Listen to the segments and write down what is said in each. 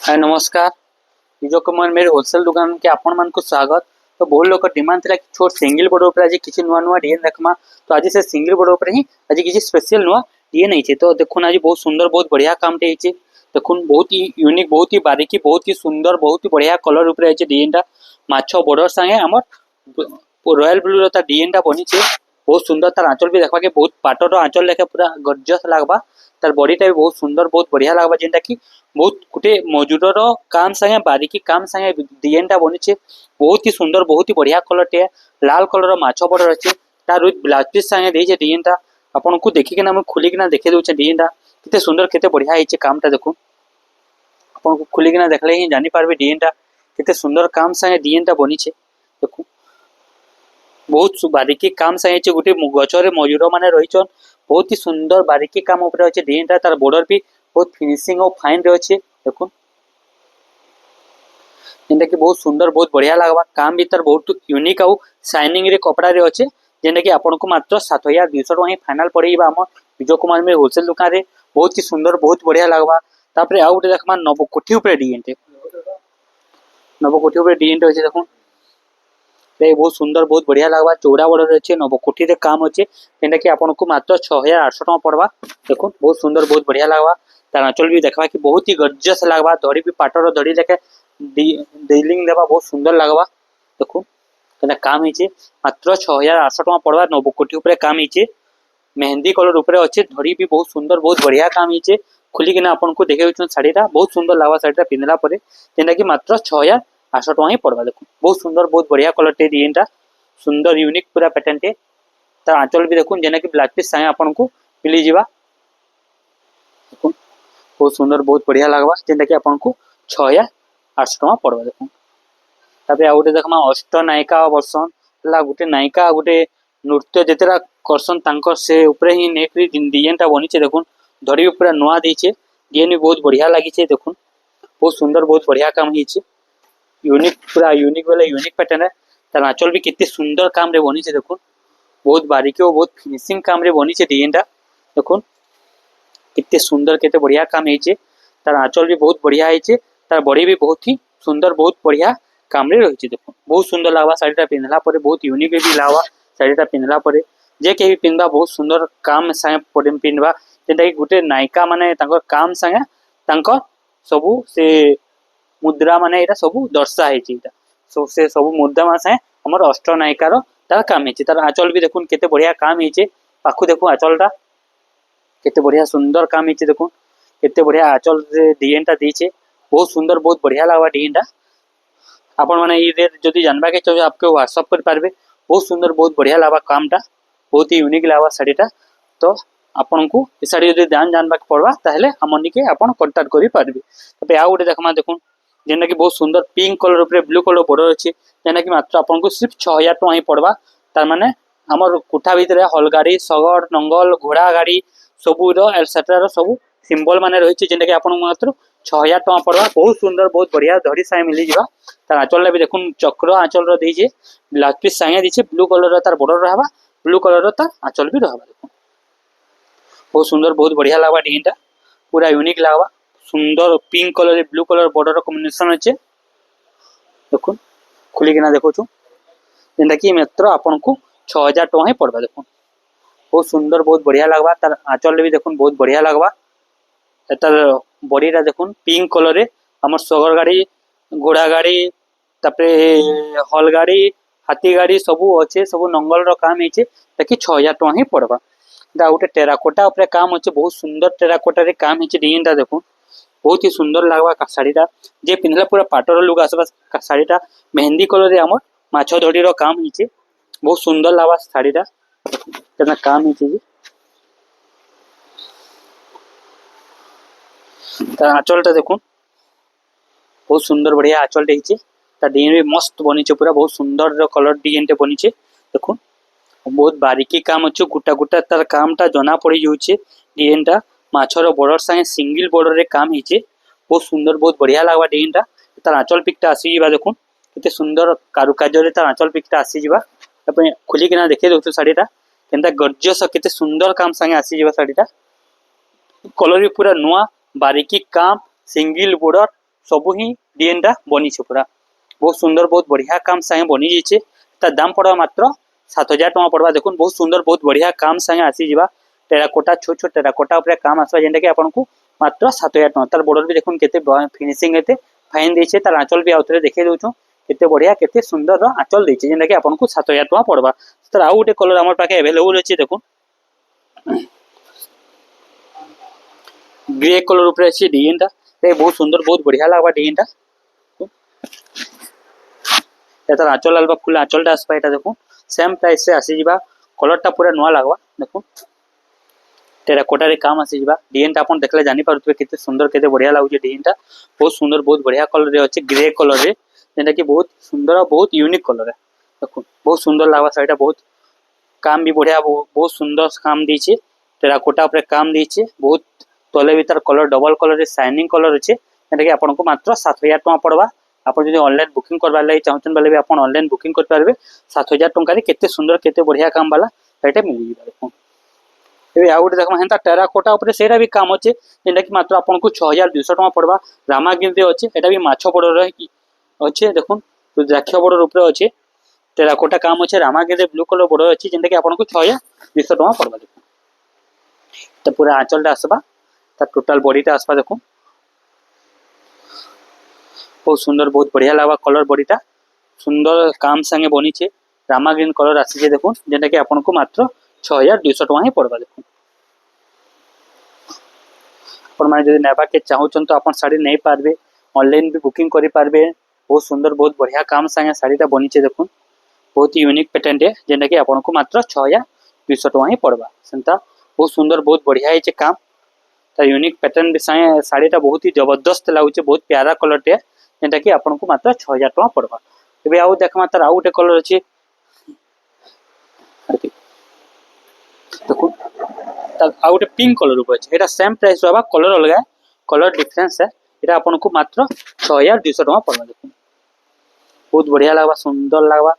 हाय नमस्कार। विजय कुमार मेरे होलसेल दुकान के आपण मान को स्वागत। तो बहुत लोग डिमांड थिला कि छोट सिंगल बोर्ड ऊपर आज किछि नुवा नुवा डिजाइन देखमा। तो आज से सिंगल बोर्ड ऊपर ही आज किछि स्पेशल नुवा डिजाइन नहीं छे। तो देखुन आज बहुत सुंदर बहुत बढ़िया काम टे छे। देखुन बहुत ही यूनिक बहुत ही बारीकी बहुत ही सुंदर बहुत ही बढ़िया कलर ऊपर है डिजाइन टा माछो बॉर्डर संगे हमर रॉयल ब्लू रो ता डिजाइन टा बनी छे। बहुत सुंदर तार आंचल भी देखबा के बहुत पाटर आंचल लेके पूरा गर्जियस लागबा। तार बॉडी टा भी बहुत सुंदर बहुत बढ़िया लागबा जेंटा कि बहुत गोटे मजूरर काम संगे बारीकी काम संगे डिजाइन टा बनी बहुत ही सुंदर बहुत ही बढ़िया कलर टे लाल कलर माछ बॉर्डर अच्छे तार विथ ब्लाउज पीस संगे देजे डिजाइन टा आपन को देखि के खोली के देखे दउछ डिजाइन टा किते सुंदर किते बढ़िया हिचे काम टा देखो आपन को खोली के देखले ही जानि पारबे डिजाइन टा किते सुंदर काम संगे डिजाइन टा बनी देखो बहुत बारीकी काम संगे गोटे गचरे मजूर माने रहीचन बहुत ही सुंदर बारीकी काम ऊपर अच्छे डिजाइन टा तार बॉर्डर भी बहुत फिनिशिंग और फाइन रे अच्छे देखो जेंटा कि बहुत सुंदर बहुत बढ़िया लगवा काम भी तार बहुत यूनिक आउ शाइनिंग रे कपड़ा रे अच्छे जेंटा कि आपन को मात्र 7200 टका ही फाइनल पड़ेबा हम विजय कुमार में होलसेल दुकान रे बहुत ही सुंदर बहुत बढ़िया लगवा। तापरे आउ गोटे देखमा नवकोठी ऊपर डिजाइन टे नवकोठी ऊपर डिजाइन टे अच्छे देखो ये बहुत सुंदर बहुत बढ़िया लगवा चौड़ा बॉर्डर अच्छे नवकोठी रे काम अच्छे जेंटा कि आपन को मात्र 6800 टका पड़वा। देखो बहुत सुंदर बहुत बढ़िया लगवा तार आंचल भी देखबा कि बहुत ही गर्जियस लगवा धड़ी भी पाटर धड़ी लेके डीलिंग देवा बहुत सुंदर लगवा। देखो केना काम हिचे मात्र 6800 टका पड़वा नवकोठी ऊपर काम हिचे मेहंदी कलर ऊपर अच्छे धड़ी भी बहुत सुंदर बहुत बढ़िया काम हिचे खुली किना आपन को देखे साड़ी टा बहुत सुंदर लगवा साड़ी टा पिनला परे जेंटा कि मात्र 6800 टका ही पड़वा। देखो बहुत सुंदर बहुत बढ़िया कलर टे डिजाइन टा सुंदर यूनिक पूरा पैटर्न टे तार आंचल भी देखो जेना कि ब्लाउज पीस संगे आपन को मिली जिवा। देखो बहुत सुंदर बहुत बढ़िया लगवा जेंटा कि आपन को 6800 टका पड़वा। देखो तापरे आ गोटे देखमा अष्ट नायिका वर्षन ला गोटे नायिका गोटे नृत्य जेतेरा करसन तांकर से ऊपर ही नेक री डिजाइन टा बनी छे। देखो धड़ी पूरा नुआ देछे डिजाइन भी बहुत बढ़िया लागी छे। देखो बहुत सुंदर बहुत बढ़िया काम हिचे यूनिक पूरा यूनिक वाला यूनिक पैटर्न है तार आंचल भी कितने सुंदर काम रे बनी छे। देखो बहुत बारीकी और बहुत फिनिशिंग काम रे बनी छे डिजाइन टा देखो कितने सुंदर कितने बढ़िया काम हिचे तार आंचल भी बहुत बढ़िया हिचे तार बॉडी भी बहुत ही सुंदर बहुत बढ़िया काम रे रही छे। देखो बहुत सुंदर लागवा साड़ी टा पिनला परे बहुत यूनिक भी लागवा साड़ी टा पिनला परे जे के भी पिनबा बहुत सुंदर काम संगे पड़े पिनबा जेंटा कि गुटे नायिका माने तांकर काम संगे तांकर सबु से मुद्रा माने एटा सबु दर्शा हिचे एटा सो से सबु मुद्रा माने हमर अष्ट नायिका रो तार काम हिचे तार आंचल भी देखुन केते बढ़िया काम हिचे पाखु देखो आंचल टा केते बढ़िया सुंदर काम हिचे देखो केते बढ़िया आंचल रे डिजाइन टा दीचे बहुत सुंदर बहुत बढ़िया लागवा डिजाइन टा आपण माने ई रेट जदी जानबा के चाहे आपके व्हाट्सएप कर पारबे बहुत सुंदर बहुत बढ़िया लागवा काम टा बहुत ही यूनिक लागवा साड़ी टा। तो आपन को ए साड़ी जदी दाम जानबा के पड़वा ताहले हमनी के आपन कांटेक्ट करि पारबे। तबे आ गोटे देखमा देखुन जेना कि बहुत सुंदर पिंक कलर ऊपर ब्लू कलर बॉर्डर अछि जेना कि मात्र आपन को सिर्फ 6000 टका ही पड़वा तार माने हमर कोठा भीतर हलगाड़ी सगड़ नंगल घोड़ा गाड़ी सबू रो एटसेट्रा रो सबू सिंबल माने रही छे जेना कि आपन मात्र 6000 टका पड़वा बहुत सुंदर बहुत बढ़िया धड़ी साय मिली जिवा। तार आंचल भी देखुन चक्र आंचल रो देजे ब्लाउज पीस संगे दिछे ब्लू कलर रो तार बॉर्डर रहबा ब्लू कलर रो तार आंचल भी रहबा। देखो बहुत सुंदर बहुत बढ़िया लागबा डिजाइन टा पूरा यूनिक लागबा सुंदर pink colour blue colour border combination अच्छे देखो खुली किना देखो छु जेंटा कि मात्र आपन को 6000 टका ही पड़बा। देखो बहुत सुंदर बहुत बढ़िया लागबा तार आंचल भी देखुन बहुत बढ़िया लागबा तार बॉडी टा देखुन पिंक कलर रे हमर सगर गाड़ी घोड़ा गाड़ी तापरे हल गाड़ी हाथी गाड़ी सबू अच्छे सबू नंगल रो काम हिचे ताकि 6000 टका ही पड़बा। दा गोटे टेराकोटा ऊपर काम अच्छे बहुत सुंदर टेराकोटा रे काम हिचे डिजाइन टा देखो बहुत ही सुंदर लागवा साड़ी टा जे पिनला पूरा पाटर लुक आसबा साड़ी टा मेहंदी कलर रे हमर माछो धड़ी रो काम हिचे बहुत सुंदर लागवा साड़ी टा केना काम हिचे जे ता आंचल टा देखो बहुत सुंदर बढ़िया आंचल हिचे ता डिजाइन भी मस्त बनी छे पूरा बहुत सुंदर कलर डिजाइन टे बनी छे। देखो बहुत बारीकी काम अच्छे गुटा गुटा तार काम टा जना पड़ी जाउछे डिजाइन टा माछर बॉर्डर संगे सिंगल बॉर्डर रे काम हिचे बहुत सुंदर बहुत बढ़िया लागवा डिजाइन टा तार आंचल पिकटा आसी जिबा। देखो केते सुंदर कारुकार्य रे तार आंचल पिकटा आसी जिबा अपन खुली किना देखे दोस्तों साड़ी टा केनता गॉर्जियस केते सुंदर काम संगे आसी जिबा साड़ी टा कलर भी पूरा नुआ बारीकी काम सिंगल बॉर्डर सब ही डिजाइन टा बनी पूरा बहुत सुंदर बहुत बढ़िया काम संगे बनी जाइए। तार दाम पड़वा मात्र 7,000 टका पड़वा। देखुन बहुत सुंदर बहुत बढ़िया काम संगे आसी जीवा। टेराकोटा छोट छोट टेराकोटा उपरे काम आसवा जेंटा कि आपन को मात्र 7,000 टका। तार बॉर्डर भी देखुन केते फिनिशिंग हेते फाइन देछे। तार आंचल भी आउथरे देखे दोछु केते बढ़िया केते सुंदर रो आंचल देछे जेंटा कि आपन को 7,000 टका पड़वा। तार आउ गोटे कलर हमर पाखे अवेलेबल अछि। देखुन ग्रे कलर उपरे अछि डिजाइन टा बहुत सुंदर बहुत बढ़िया लागबा डिजाइन टा। एतार आंचल आलबा फुल आंचल आसपा एटा देखो सेम प्राइस से आसी जीवा। कलर टा पूरा नवा लागबा। देखो टेराकोटा रे काम आसी जीवा। डिजाइन टा अपन देखले जानि पारुतबे केते सुंदर केते बढ़िया लागुचे डिजाइन टा बहुत सुंदर बहुत बढ़िया कलर रे अछि ग्रे कलर रे जेंटा कि बहुत सुंदर बहुत यूनिक कलर है। देखो बहुत सुंदर लागबा साइडा बहुत काम भी बढ़िया बहुत सुंदर काम दीचे टेराकोटा ऊपर काम दीचे बहुत तले भीतर कलर डबल कलर रे शाइनिंग कलर अछि जेंटा कि आपन को मात्र 7,000 टका पड़वा। आप जो ऑनलाइन बुकिंग करवा लगे चाहते बेले भी आप ऑनलाइन बुकिंग कर पारे 7,000 टका केते सुंदर केते बढ़िया काम वाला सेटा मिल जिबा। देखो ए आ गोटे देखो हेंता टेराकोटा ऊपर सेरा भी काम अछि जेंटा कि मात्र आपन को 6,200 टका पड़वा। रामागिरी रे अछि एटा भी माछो बॉर्डर रे अछि। देखो रुद्राक्ष बॉर्डर ऊपर अछि टेराकोटा काम अछि रामागिरी रे ब्लू कलर बॉर्डर अछि जेंटा कि आपन को 6,200 टका पड़वा। देखो तो पूरा आंचल टा आसबा ता टोटल बॉडी टा आसबा। देखो बहुत सुंदर बहुत बढ़िया लागबा कलर बॉडीटा सुंदर काम संगे बनी छे रामा ग्रीन कलर आसी छे। देखो जेंटा कि आपन को मात्र 6,200 टका ही पड़वा। देखो अपन माने जदि नेबा के चाहउछन तो अपन साड़ी नहीं पारबे ऑनलाइन भी बुकिंग करि पारबे। बहुत सुंदर बहुत बढ़िया काम संगे साड़ीटा बनी छे। देखो बहुत ही यूनिक पैटर्न है जेंटा कि आपन को मात्र 6,200 टका ही पड़वा। सेंता बहुत सुंदर बहुत बढ़िया है काम तार यूनिक पैटर्न भी संगे साड़ीटा बहुत ही जबरदस्त लागुचे बहुत प्यारा कलर टे जेंटा कि आपन को मात्र 6,000 टका पड़वा। एबे आउ देखमा तार आउ गोटे कलर अछि। देखो तार आउ गोटे पिंक कलर ऊपर अछि एटा सेम प्राइस रहबा कलर अलगा कलर डिफरेंस है एटा आपन को मात्र 6,200 टका पड़वा। देखो बहुत बढ़िया लागबा सुंदर लागबा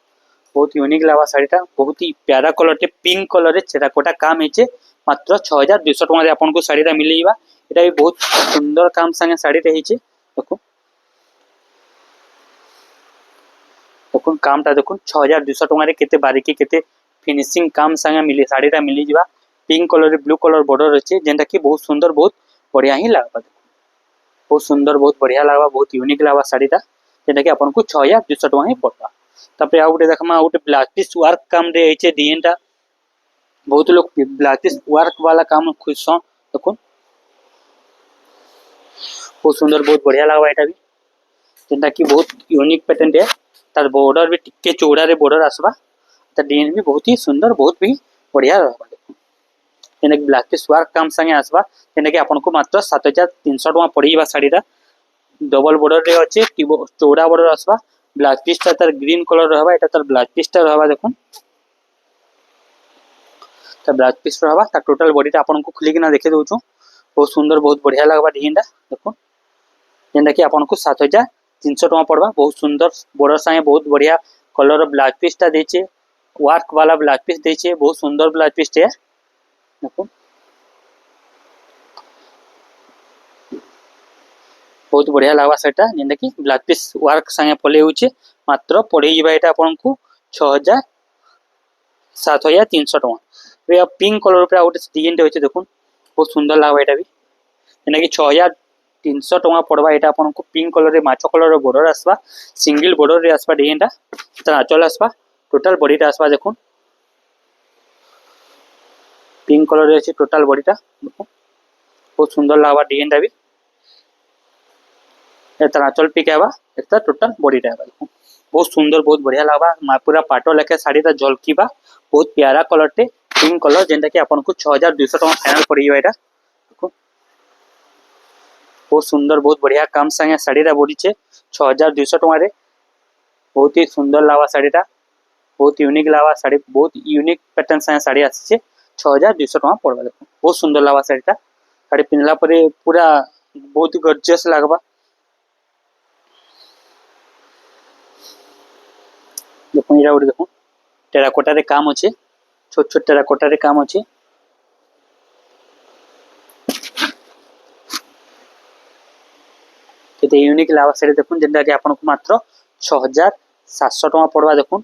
बहुत यूनिक लागबा साड़ीटा बहुत ही प्यारा कलर टे पिंक कलर रे टेराकोटा काम हेचे मात्र 6,200 टका रे आपन को साड़ीटा मिली जीवा। एटा भी बहुत सुंदर काम संगे साड़ीटा हेचे। देखो देखो कामटा देखो 6,200 टका रे केते बारीकी केते फिनिशिंग काम संगे मिली साड़ीटा मिली जीवा। पिंक कलर रे ब्लू कलर बॉर्डर अछि जेंटा कि बहुत सुंदर बहुत बढ़िया ही लागबा। बहुत सुंदर बहुत बढ़िया लागबा बहुत यूनिक लागबा साड़ीटा जेंटा कि आपन को 6,200 टका ही पड़ता। तापर आ गोटे देखमा गोटे ब्लाउज पीस वर्क काम रे हेचे डिजाइनटा बहुत लोग ब्लाउज पीस वर्क वाला काम खुश देखो बहुत सुंदर बहुत बढ़िया लागबा एटा भी जेंटा कि बहुत यूनिक पैटर्न है तार बॉर्डर भी टिके चौड़ा रे बॉर्डर आसबा तार डिजाइन भी बहुत ही सुंदर बहुत भी बढ़िया रहबा। देखो जेंटा कि ब्लाउज पीस वर्क काम संगे आसबा जेंटा कि आपन को मात्र 7,300 टका पड़ीबा। साड़ीटा डबल बॉर्डर रे अछि चौड़ा बॉर्डर आसबा ब्लाउज पीस ता तार ग्रीन कलर रहबा एटा तार ब्लाउज पीस ता रहबा। देखो तार ब्लाउज पीस रहबा तार टोटल बॉडीटा आपन को खुली किना देखे दोछु बहुत सुंदर बहुत बढ़िया लागबा डिजाइनटा। देखो जेंटा कि आपन को 7,300 टका पड़वा बहुत सुंदर बॉर्डर संगे बहुत बढ़िया कलर ब्लाउज पीस ता देछे वर्क वाला ब्लाउज पीस देछे बहुत सुंदर ब्लाउज पीस टे। देखो बहुत बढ़िया लागबा सेटा जेंटा कि ब्लाउज पीस वर्क संगे पले होचे मात्र पड़ी जीवा एटा आपन को 7,300 टका। वे पिंक कलर पे आउट डिजाइन होचे देखो बहुत सुंदर लागबा एटा भी जेंटा कि 6,300 टका पड़वा। एटा आपन को पिंक कलर रे माछो कलर रे बॉर्डर आसबा सिंगल बॉर्डर रे आसबा डिजाइनटा तार आंचल आसबा टोटल बॉडीटा आसबा। देखो पिंक कलर रे अछि टोटल बॉडीटा देखो बहुत सुंदर लागबा डिजाइनटा भी एतार आंचल पिक आबा एता टोटल बॉडीटा आबा। देखो बहुत सुंदर बहुत बढ़िया लागबा पूरा पाटो लेके साड़ीटा झलकीबा बहुत प्यारा कलर टे पिंक कलर जेंटा कि आपन को 6,200 टका फाइनल पड़ीबा। एटा देखो बहुत सुंदर बहुत बढ़िया काम संगे साड़ीटा बॉडी छे 6,200 टका रे बहुत ही सुंदर लागबा साड़ीटा बहुत यूनिक लागबा साड़ी बहुत यूनिक पैटर्न संगे साड़ी आसी छे 6,200 टका पड़वा। देखो बहुत सुंदर लागबा साड़ीटा साड़ी पिनला परे पूरा बहुत ही गॉर्जियस लागबा। देखो इरा गोटे देखो टेराकोटा रे काम अछि छोट छोट टेराकोटा रे काम अछि केते यूनिक लागबा साड़ी देखुन जेंटा कि आपन को मात्र 6700 टका पड़वा देखुन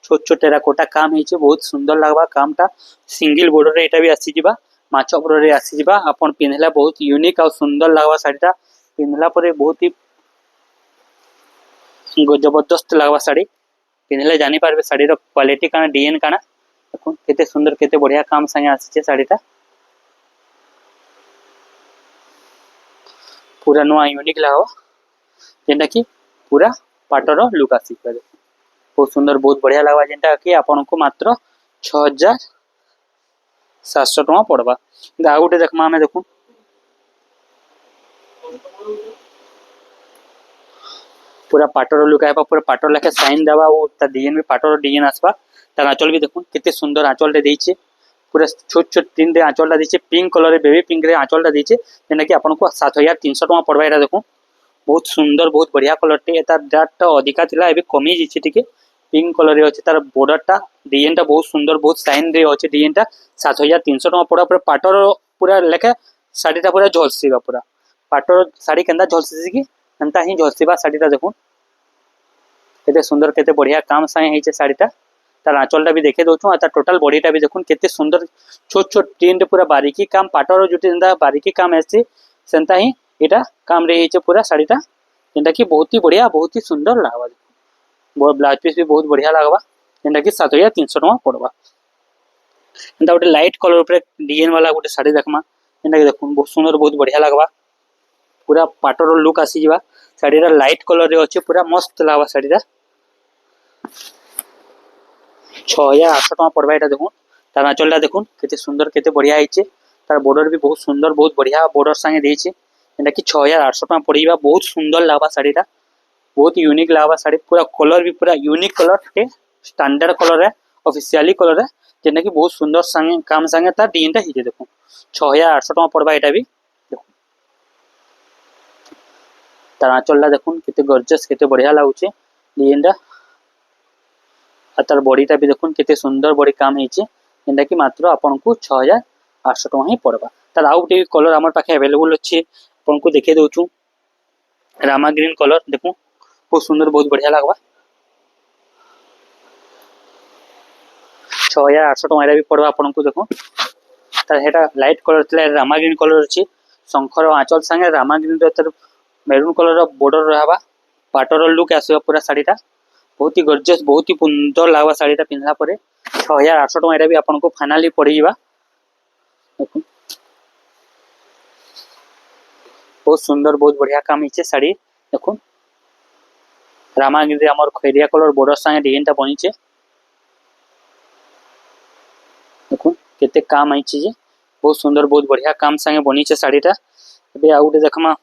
छोट छोट टेराकोटा काम ହେଇଛି बहुत सुंदर लागबा कामटा सिंगल बॉर्डर रे एटा भी आसी जिबा माछ बॉर्डर रे आसी जिबा आपन पिनहला बहुत यूनिक और सुंदर लागबा साड़ीटा पिनहला परे बहुत ही जबरदस्त लागबा साड़ी पिनहले जानि पारबे साड़ी रो क्वालिटी काना डिजाइन काना देखुन केते सुंदर केते बढ़िया काम संगे आसी साड़ीटा पूरा नुआ यूनिक लागबा जेंटा कि पूरा पाटर लुक आसी पारे बहुत सुंदर बहुत बढ़िया लगवा जेंटा कि आपन को मात्र 6700 टका पड़वा आ गोटे देखमा हमें देखू पूरा पाटर लुक आइबा पूरा पाटर लेके साइन देबा और ता डिजाइन भी पाटर डिजाइन आसबा तार आंचल भी देखू केते सुंदर आंचल रे देइछे पूरा छोट छोट तीन रे आंचल देइछे पिंक कलर रे बेबी पिंक रे आंचल देइछे जेना कि आपन को 7300 टका पड़वा एटा देखू बहुत सुंदर बहुत बढ़िया कलर टे एता डाट अधिका थिला एबे कमी जिछि टिके पिंक कलर रे अछि तार बॉर्डर टा डिजाइन टा बहुत सुंदर बहुत साइन रे अछि डिजाइन टा 7300 टका पड़ा पूरा पाटर पूरा लेके साड़ी टा पूरा झलसीबा पूरा पाटर साड़ी केंदा झलसी कि एंता ही झलसीबा साड़ी टा देखू केते सुंदर केते बढ़िया काम साए हेचे साड़ी टा तार आंचल टा भी देखे दोछु आ तार टोटल बॉडी टा भी देखुन केते सुंदर छोट छोट टिंड पूरा बारीकी काम पाटर जुटी जेंदा बारीकी काम हेसी सेंता ही एटा काम रे हेचे पूरा साड़ी टा जेंटा कि बहुत ही बढ़िया बहुत ही सुंदर लागबा बहुत ब्लाउज पीस भी बहुत बढ़िया लागबा जेंटा कि 7300 टका पड़बा एंता गोटे लाइट कलर ऊपर डिजाइन वाला गोटे साड़ी देखमा जेंटा कि देखुन बहुत सुंदर बहुत बढ़िया लागबा पूरा पाटर लुक आसी जिबा साड़ी रा लाइट कलर रे अछि पूरा मस्त लागबा साड़ी रा 6800 टका पड़बा एटा देखुन तार आंचलटा देखुन केते सुंदर केते बढ़िया हेचे तार बॉर्डर भी बहुत सुंदर बहुत बढ़िया बॉर्डर संगे देइछे जेंटा कि 6800 टका पड़ीबा बहुत सुंदर लागबा साड़ीटा बहुत यूनिक लागबा साड़ी पूरा कलर भी पूरा यूनिक कलर टे स्टैंडर्ड कलर है ऑफिशियली कलर है जेना कि बहुत सुंदर संगे काम संगे तार डिजाइन टा हिजे देखो 6800 टका पड़बा एटा भी देखो तार आंचलटा देखुन केते गॉर्जियस केते बढ़िया लागुचे डिजाइन टा आ तार बॉडीटा भी देखुन केते सुंदर बॉडी काम हेचे जेंटा कि मात्र आपन को 6800 टका ही पड़बा तार आउ गोटे कलर हमर पाखे अवेलेबल अछि आपन को देखे दोछु रामा ग्रीन कलर देखो बहुत सुंदर बहुत बढ़िया लागबा 6800 टका भी पड़वा आपन को देखो तार हेटा लाइट कलर थिला रामा ग्रीन कलर अछि शंकर आंचल संगे रामा ग्रीन रे तार मेरून कलर रो बॉर्डर रहबा पाटर लुक आसीबा पूरा साड़ीटा बहुत ही गॉर्जियस बहुत ही सुंदर लागबा साड़ीटा पिनला परे 6800 टका एटा भी आपन को फाइनली पड़ी जिबा देखो बहुत सुंदर बहुत बढ़िया काम हिचे साड़ी देखो रामा ग्रीन रे हमर खैरिया कलर बॉर्डर संगे डिजाइन टा बनिचे देखो केते काम आइछि जे बहुत सुंदर बहुत बढ़िया काम संगे बनिचे साड़ीटा एबे आ गोटे देखमा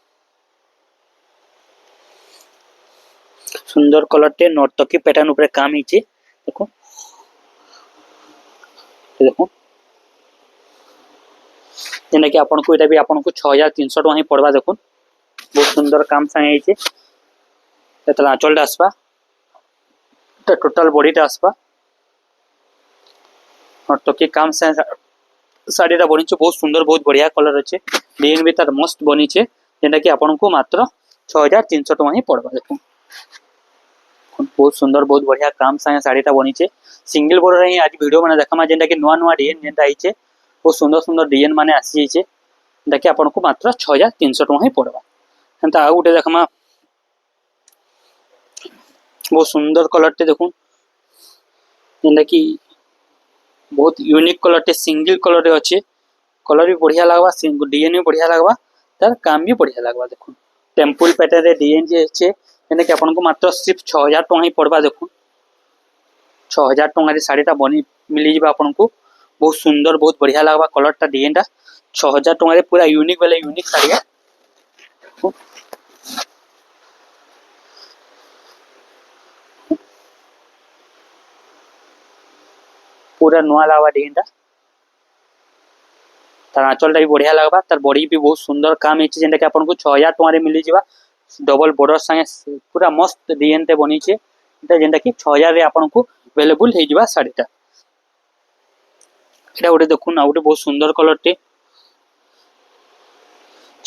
सुंदर कलर टे नर्तकी पैटर्न ऊपर काम हिचे देखो देखो जेना कि आपन को एटा भी आपन को 6300 टका ही पड़वा देखो बहुत सुंदर काम संगे हिचे एतला आंचलटा आसबा तो टोटल बॉडीटा आसबा नर्तकी काम से साड़ीटा बनिचे बहुत सुंदर बहुत बढ़िया कलर अच्छे डिजाइन भी तार मस्त बनिचे जेंटा कि आपन को मात्र 6300 टका ही पड़बा देखो बहुत सुंदर बहुत बढ़िया काम संगे साड़ीटा बनिचे सिंगल बॉर्डर ही आज वीडियो बना देखमा जेंटा कि नुआ नुआ डिजाइन जेंटा आइचे बहुत सुंदर सुंदर डिजाइन माने आसी जाइचे जेंटा कि आपन को मात्र 6300 टका ही पड़बा एंता आ गोटे देखमा बहुत सुंदर कलर टे देखो जेंटा कि बहुत यूनिक कलर टे सिंगल कलर रे अच्छे कलर भी बढ़िया लागबा डिजाइन भी बढ़िया लागबा तार काम भी बढ़िया लागबा देखो टेम्पल पैटर्न रे डिजाइन जे अच्छे जेना कि आपन को मात्र सिर्फ 6000 टका ही पड़बा देखो 6000 टका रे साड़ीटा बनी मिली जिबा आपन को बहुत सुंदर बहुत बढ़िया लागबा कलर टा डिजाइन टा 6000 टका रे पूरा यूनिक वाला यूनिक साड़ी है पूरा नुआ लागबा डिजाइन टा तार आंचलटा भी बढ़िया लागबा तार बॉडी भी बहुत सुंदर काम हेचे जेंटा कि आपन को 6000 टका रे मिली जिबा डबल बॉर्डर संगे पूरा मस्त डिजाइन ते बनिचे जेंटा कि 6000 रे आपन को अवेलेबल हे जिबा साड़ीटा एटा गोटे देखुन आ गोटे बहुत सुंदर कलर टे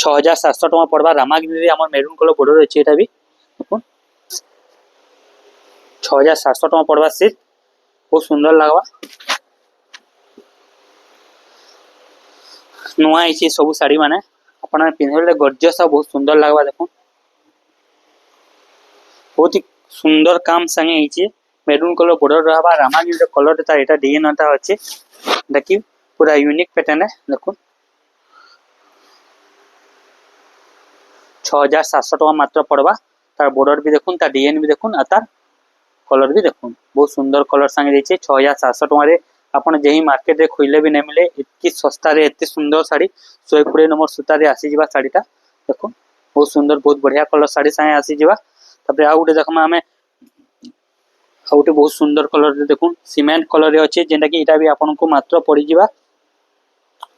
6,700 टका पड़वा रामागिरी आम मेरून कलर बॉर्डर अच्छे ये भी देखो 6,700 टका पड़वा सिर्फ बहुत सुंदर लगवा नुआ आई सब शाड़ी माने अपन पिंधे गॉर्जियस बहुत सुंदर लगवा देखो बहुत ही सुंदर काम संगे मेरून कलर बॉर्डर रहा रामागिरी कलर तार एटा डिजाइन अच्छे देखिए पूरा यूनिक पैटर्न है देखो 6,700 टका मात्र पड़वा तार बॉर्डर भी देखुन तार डिजाइन भी देखुन आ तार कलर भी देखुन बहुत सुंदर कलर संगे देछे 6,700 टका रे आपण जेही मार्केट रे खोइले भी नहीं मिले इतनी सस्ता रे इतनी सुंदर साड़ी 120 नंबर सूता रे आसी जिबा साड़ीटा देखो बहुत सुंदर बहुत बढ़िया कलर साड़ी संगे आसी जिबा तबरे आ गुटे देखमा हमें आ गुटे बहुत सुंदर कलर रे देखुन सीमेंट कलर रे अछि जेंटा कि एटा भी आपन को मात्र पड़ी जिबा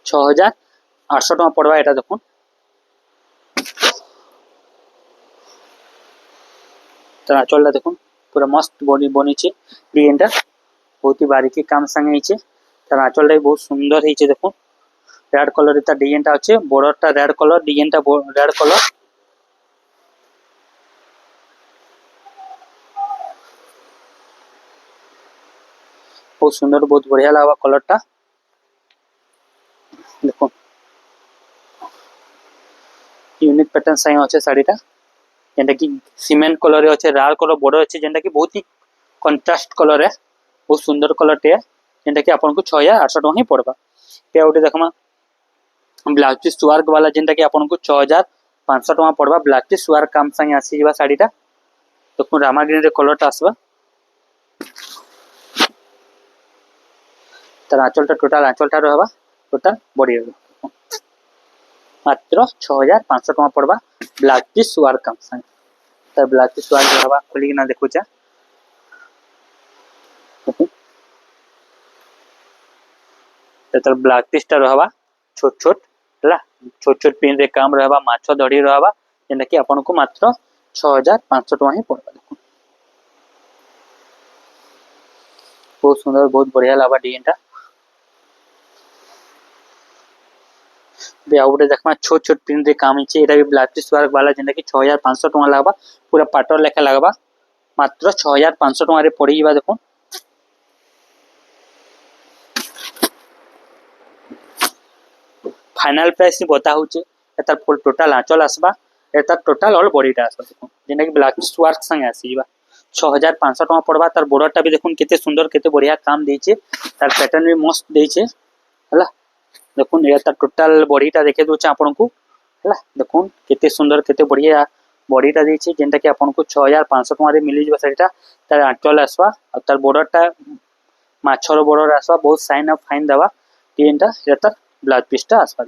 6,800 टका पड़वा एटा देखुन तर आंचल देखुन पूरा मस्त बनी बनी डिजाइन बहुत ही बारीकी काम संगे तर आंचल बहुत सुंदर है देखुन रेड कलर डिजाइन अच्छे border red colour design red colour बहुत सुंदर बहुत बढ़िया लगा कलर टा देखो यूनिक पैटर्न संगे अच्छे साड़ीटा जेनटा कि सीमेंट कलर अच्छे रेड कलर बॉर्डर अच्छे जेनटा कि बहुत ही कंट्रास्ट कलर है बहुत सुंदर कलर टे जेनटा कि आपन को 6,800 टका ही पड़वा पे आउटे देखमा ब्लाउज पीस वर्क वाला जेनटा कि आपन को 6,500 टका पड़वा ब्लाउज पीस वर्क काम संगे आसी जिबा साड़ीटा देखो रामागिरी रे कलर टा आसबा तर आंचलटा टोटल आंचलटा रहबा टोटल बॉडी मात्र 6,500 टका पड़वा ब्लाउज पीस वर्क काम संगे तर ब्लाउज पीस वर्क रहबा खोली ना देखो जा तर ब्लाउज पीस टा रहबा छोट छोट हला छोट छोट पिन रे काम रहबा माछो धड़ी रहबा जेना कि आपन को मात्र 6,500 टका ही पड़बा देखो बहुत सुंदर बहुत बढ़िया लाबा डिजाइन टा बे आउटे देखमा छोट छोट पिन रे काम हिचे एटा भी ब्लाउज पीस वर्क वाला जेना कि 6,500 टका लागबा पूरा पाटर लेखा लागबा मात्र 6,500 टका रे पड़ी जिबा देखो फाइनल प्राइस ही बता होचे एतार फुल टोटल आंचल आसबा एतार टोटल ऑल बॉडीटा आसबा देखो जेना कि ब्लाउज पीस वर्क संगे आसी जिबा 6,500 टका पड़बा तार बॉर्डरटा भी देखुन केते सुंदर केते बढ़िया काम देइचे तार पैटर्न भी मस्त देइचे हला देखुन एतार टोटल बॉडीटा देखे दोचे आपन को हला देखुन केते सुंदर केते बढ़िया बॉडीटा देइचे जेंटा कि आपन को 6,500 टका रे मिली जिबा साड़ीटा तार आंचल आसबा और तार बॉर्डरटा माछर बॉर्डर आसबा बहुत साइन ऑफ फाइन दवा डिजाइनटा एतार ब्लाउज पीसटा आसबा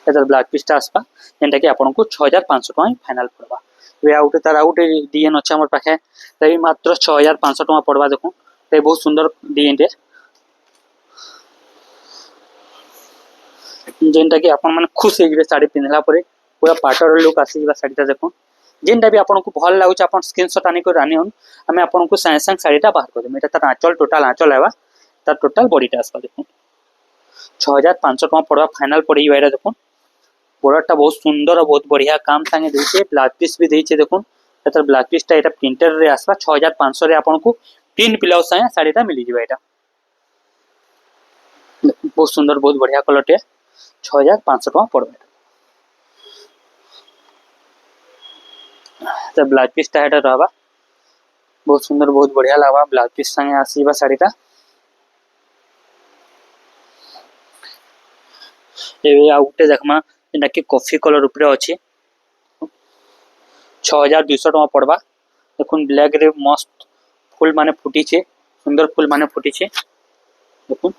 एतार ब्लाउज पीसटा आसबा जेंटा कि आपन को 6,500 टका फाइनल पड़बा वे आउटे तार आउटे डिजाइन अच्छा हमर पाखे तभी मात्र 6,500 टका पड़बा देखो ते बहुत सुंदर डिजाइन टे जेंटा कि आपन माने खुश हे जिवे साड़ी पिनला परे पूरा पाटर लुक आसी जिवा साड़ीटा देखो जेंटा भी आपन को भल लागुच आपन स्क्रीनशॉट आनी को रानी हन हमें आपन को संगे संग साड़ीटा बाहर कर देम एटा तार आंचल टोटल आंचल आवा तार टोटल बॉडीटा आसबा देखो 6,500 टका पड़वा फाइनल पड़ी एटा देखो बॉर्डरटा बहुत सुंदर और बहुत बढ़िया काम संगे देइचे ब्लाउज पीस भी देइचे देखो एतर ब्लाउज पीसटा एटा प्रिंटर रे आसबा 6,500 रे आपन को प्रिंट ब्लाउज संगे साड़ीटा मिली जिबा एटा बहुत सुंदर बहुत बढ़िया कलर टे 6,500 टका पड़बा तो ब्लाउज पीसटा एटा रहबा बहुत सुंदर बहुत बढ़िया लागबा ब्लाउज पीस संगे आसीबा साड़ीटा एबे आउटे देखमा जेना कि कॉफी कलर ऊपर अछि 6,200 टका पड़बा देखुन ब्लैक रे मस्त फूल माने फुटी छे सुंदर फूल माने फुटी छे देखुन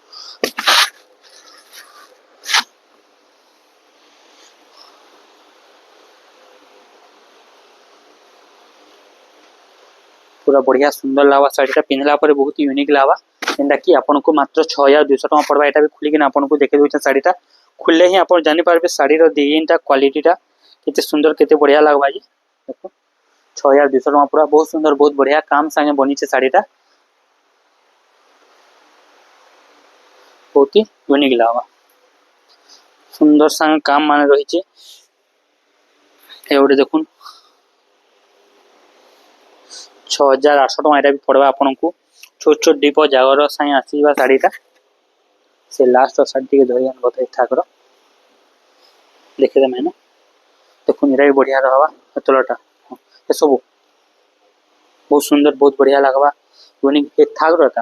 पूरा बढ़िया सुंदर लावा साड़ीटा पिनला पर बहुत यूनिक लावा जेंटा कि आपन को मात्र 6,200 टका पड़बा एटा भी खुली कि आपन को देखे दोचा साड़ीटा खुलले ही आपन जानि पारबे साड़ी रो डिजाइनटा क्वालिटीटा केते सुंदर केते बढ़िया लागबा जी देखो 6,200 टका पूरा बहुत सुंदर बहुत बढ़िया काम संगे बनी छे साड़ीटा बहुत ही यूनिक लावा सुंदर संग काम मान रही है देखुन 6800 टका एटा भी पड़वा आपन को छोट छोट दीप जागर साई आसीबा साड़ीटा से लास्ट साड़ी टिके धरियान बता ठाकर देखिए मैंने देखुन एटा भी बढ़िया रहबा तलटा ए सब बहुत सुंदर बहुत बढ़िया लगवा यूनिक एक ठाकरटा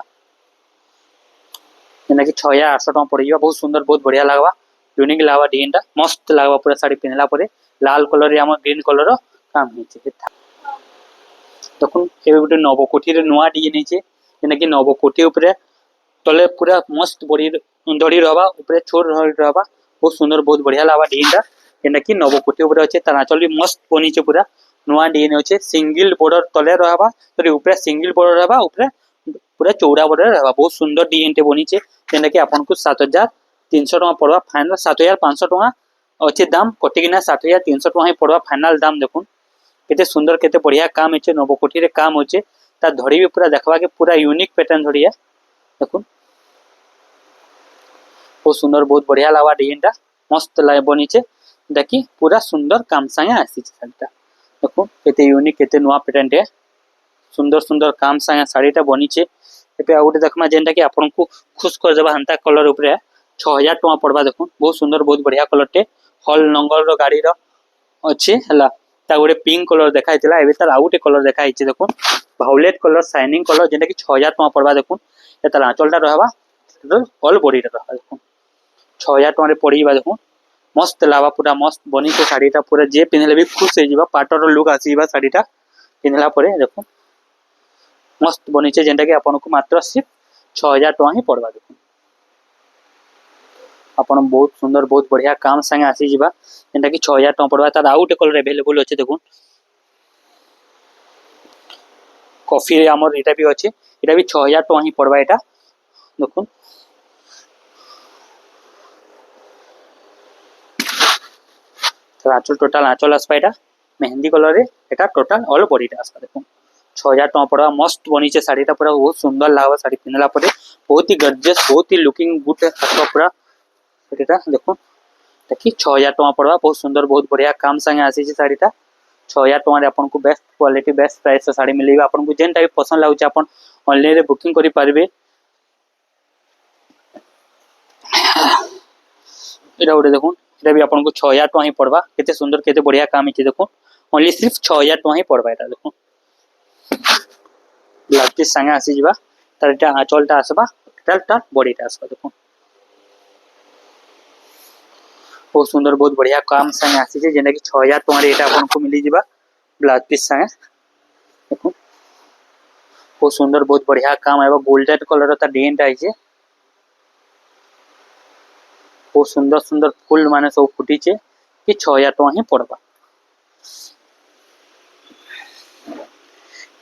जेना कि 6800 टका पड़ गया बहुत सुंदर बहुत बढ़िया लगवा यूनिक लगवा डिजाइन मस्त लगवा पूरा साड़ी पिनला परे लाल कलर या ग्रीन कलर काम होइছে देखुन ए गोटे नवकोठी रे नुआ डिजाइन होइছে जेना कि नवकोठी ऊपर तले पूरा मस्त बड़ी दड़ी रहबा ऊपर छोर रहबा बहुत सुंदर बहुत बढ़िया लगवा डिजाइन जेना कि नवकोठी ऊपर अच्छे तार आंचल भी मस्त बनीचे पूरा नुआ डिजाइन अच्छे सिंगल बॉर्डर तले रहबा तो ऊपर सिंगल बॉर्डर रहबा ऊपर पूरा चौड़ा बॉर्डर रहबा बहुत सुंदर डिजाइन टे बनीचे जेना कि आपन को 7300 टका पड़वा फाइनल 7500 टका अच्छे दाम कटिकिना 7300 टका ही पड़वा फाइनल दाम देखुन केते सुंदर केते बढ़िया काम होचे नवकोठी रे काम होचे ता धड़ी भी पूरा देखबा के पूरा यूनिक पैटर्न धड़ी है देखुन बहुत सुंदर बहुत बढ़िया लगवा डिजाइन मस्त बनीचे देखी पूरा सुंदर काम संगे आसी साड़ीटा देखो केते यूनिक केते नुआ पैटर्न है सुंदर सुंदर काम संगे साड़ीटा बनीचे एपे आ गोटे देखमा जेनटा कि आपन को खुश कर देबा हंता कलर ऊपर 6000 टका पड़वा देखो बहुत सुंदर बहुत बढ़िया कलर टे हॉल नंगल रो गाड़ी रो अच्छे हला ता गोटे पिंक कलर देखाइतिला एबे तार आ गोटे कलर देखाइचे देखो वायलेट कलर शाइनिंग कलर जेनटा कि 6000 टका पड़वा देखो ए तार आंचलटा रहबा ऑल बॉडी रे रहबा देखो 6000 टका रे पड़ीबा देखो मस्त लावा पूरा मस्त बनी के साड़ीटा पूरा जे पिनले भी खुश हो जीवा पाटर लुक आसीबा साड़ीटा पिनला परे देखो मस्त बनीचे जेनटा कि आपन को मात्र सिर्फ 6000 टका ही पड़वा देखो आपन बहुत सुंदर बहुत बढ़िया काम संगे आसी जीवा जेनटा कि 6000 टका पड़वा तार आउट कलर अवेलेबल अछि देखो कॉफी रे हमर एटा भी अछि एटा भी 6000 टका ही पड़वा एटा देखो आंचल टोटाल आंचल आसपा एटा मेहंदी कलर रे एटा टोटाल ऑल बॉडीटा आसपा देखो 6000 टका पड़वा मस्त बनीचे साड़ीटा पूरा बहुत सुंदर लागबा साड़ी पिनला परे बहुत ही गॉर्जियस बहुत ही लुकिंग गुड आसपा पूरा एटा देखो देखि 6000 टका पड़वा बहुत सुंदर बहुत बढ़िया काम संगे आसी छै साड़ीटा 6000 टका रे आपन को बेस्ट क्वालिटी बेस्ट प्राइस से साड़ी मिलेबा आपन को जेन टाइप पसंद लागु छै आपन ऑनलाइन रे बुकिंग करि पारबे एटा ओडे देखो एटा भी आपन को 6000 टका ही पड़वा केते सुंदर केते बढ़िया काम हिचे देखो ओनली सिर्फ 6000 टका ही पड़वा एटा देखो लास्टी संगे आसी जीवा तार एटा आंचलटा आसबा टोटल बॉडीटा आसबा देखो बहुत सुंदर बहुत बढ़िया काम संगे आसी छै जेना कि 6000 टका रे एटा आपन को मिली जीवा ब्लाउज पीस संगे देखो बहुत सुंदर बहुत बढ़िया काम आइबा गोल्डन कलर ता डिजाइन ता आइছে बहुत सुंदर सुंदर फूल माने सब फुटी छे कि 6000 टका ही पड़वा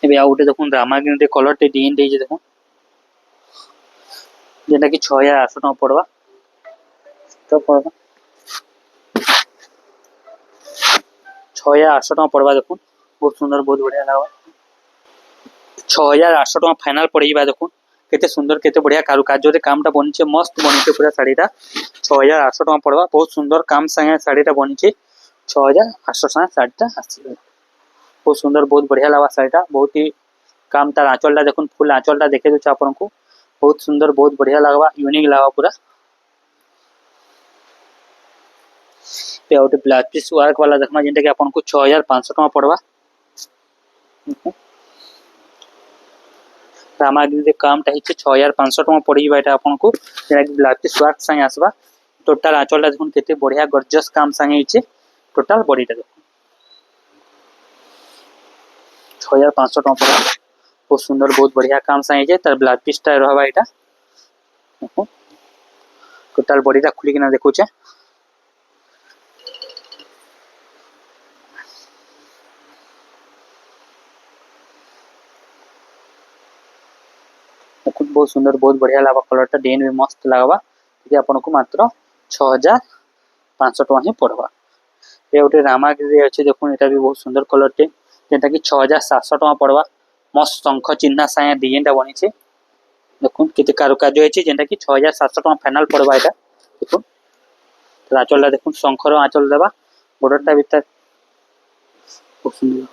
एबे आ उठे देखुन रामागिन रे कलर टे डिजाइन दे जे देखो जेना कि 6800 टका पड़वा तो पड़वा 6800 टका पड़वा देखो बहुत सुंदर बहुत बढ़िया लागबा 6800 टका फाइनल पड़ीबा देखो केते सुंदर केते बढ़िया कारुकार्य रे कामटा बनिचे मस्त बनिचे पूरा साड़ीटा 6800 टका पड़वा बहुत सुंदर काम संगे साड़ीटा बनिचे 6800 संगे साड़ीटा आसी बहुत सुंदर बहुत बढ़िया लागबा साड़ीटा बहुत ही काम तार आंचलटा देखुन फुल आंचलटा देखे दो आपन को बहुत सुंदर बहुत बढ़िया लागबा यूनिक लागबा पूरा पे आउट ब्लाउज पीस वर्क वाला देखमा जेंटा कि आपन को 6500 टका पड़वा रामागिरी रे कामटा हिचे 6500 टका पड़ीबा एटा आपन को जेना कि ब्लाउज पीस वर्क संगे आसबा टोटल आंचलटा देखुन केते बढ़िया गॉर्जियस काम संगे हिचे टोटल बॉडीटा देखो 6500 टका पड़वा बहुत सुंदर बहुत बढ़िया काम संगे हिचे तार ब्लाउज पीसटा रहबा एटा देखो टोटल बॉडीटा खुली किना देखो छे बहुत सुंदर बहुत बढ़िया लागबा कलरटा डिजाइन भी मस्त लागबा कि आपन को मात्र 6500 टका ही पड़वा ए ओटे रामागिरी अछि देखुन एटा भी बहुत सुंदर कलर टे जेटा कि 6700 टका पड़वा मस्त शंख चिन्ह साया डिजाइनटा बनी छे देखुन केते कारुकार्य होइछे जेटा कि 6700 टका फाइनल पड़वा एटा देखुन आंचलटा देखो शंखर आंचल देवा बॉर्डरटा भीतर खूब सुंदर